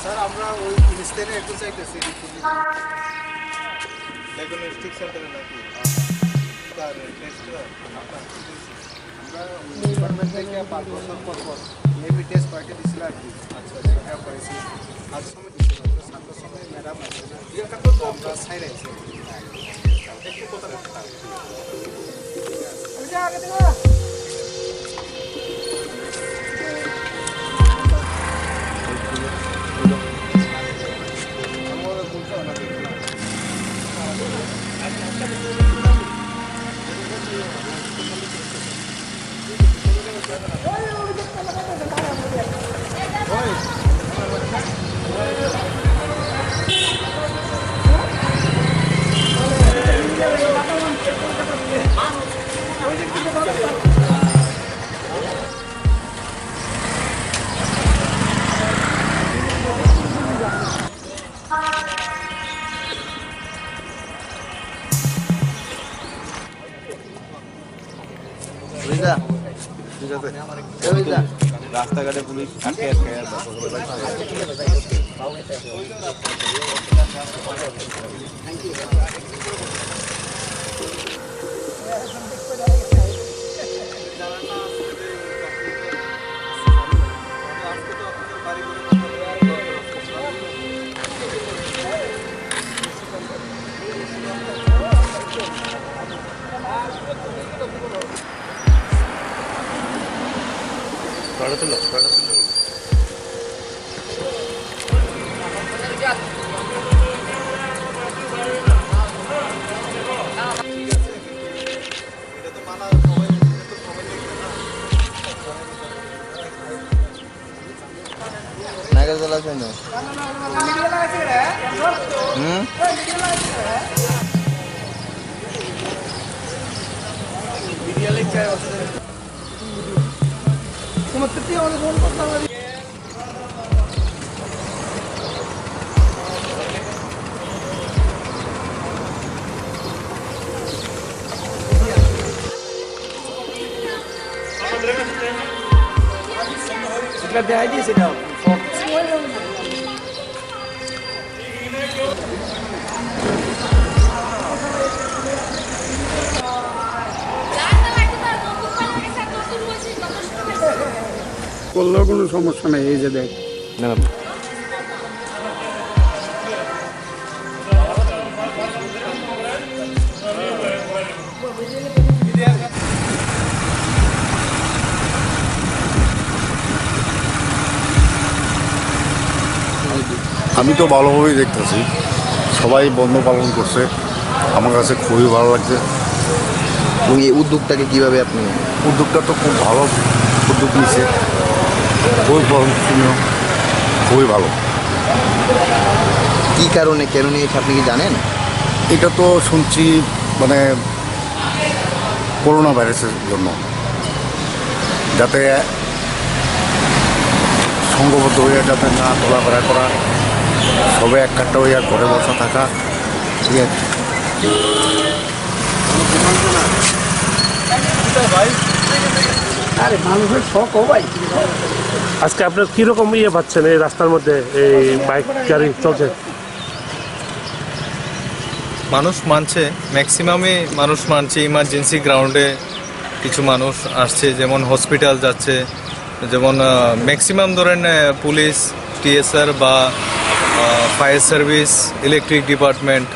Sir আমরা ওই মিস্ত্রি একটু চাইতেছি ডায়াগনস্টিক সেন্টারে নাকি তার টেস্টটা আমরা ডিপার্টমেন্ট থেকে 5 বছর পর মেবি টেস্ট পার্টি দিছিল আর কি আচ্ছা সেটা করেছি আজ সময় দিছিল সাতটার সময় ম্যাডাম আছে আমরা সাইড আছি একটু কথা বলতে আগে দেখো রাস্তাঘাটে পুলিশ আটকে দেখাই দিয়েছে এটা করলেও কোনো সমস্যা নেই এই যে দেখ না আমি তো ভালোভাবেই দেখতেছি, সবাই বন্ধ পালন করছে, আমার কাছে খুবই ভালো লাগছে। এবং এই উদ্যোগটাকে কীভাবে আপনি? উদ্যোগটা তো খুব ভালো উদ্যোগ নিচ্ছে, খুবই প্রশংসনীয়, খুবই ভালো। কী কারণে, কেন নিয়েছে আপনি কি জানেন? এটা তো শুনছি মানে করোনা ভাইরাসের জন্য, যাতে সংঘবদ্ধ হইয়া যাতে না চলাফেরা করা, সবাই এক কাটটা হইয়া ঘরে বসা থাকা, ঠিক আছে। আরে মানুষের শখ ও ভাই। আজকে আপনার কীরকম ইয়ে পাচ্ছেন এই রাস্তার মধ্যে, এই বাইক গাড়ি চলছে? মানুষ মানছে, ম্যাক্সিমামই মানুষ মানছে। ইমার্জেন্সি গ্রাউন্ডে কিছু মানুষ আসছে, যেমন হসপিটাল যাচ্ছে, যেমন ম্যাক্সিমাম ধরেন পুলিশ, টিএসআর বা ফায়ার সার্ভিস, ইলেকট্রিক ডিপার্টমেন্ট,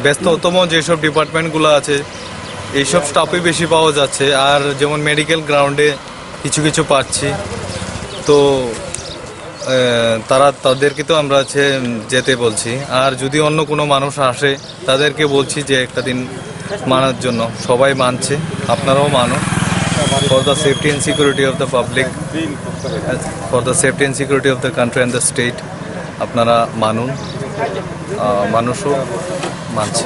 ব্যস্ততম যেসব ডিপার্টমেন্টগুলো আছে এইসব স্টাফই বেশি পাওয়া যাচ্ছে। আর যেমন মেডিকেল গ্রাউন্ডে কিছু কিছু পাচ্ছি, তো তাদেরকে তো আমরা যেতে বলছি। আর যদি অন্য কোনো মানুষ আসে তাদেরকে বলছি যে একটা দিন মানার জন্য। সবাই মানছে, আপনারাও মানুন। For the safety and security of the public, for the safety and security of the country and the state আপনারা মানুন, মানুষও মানছে।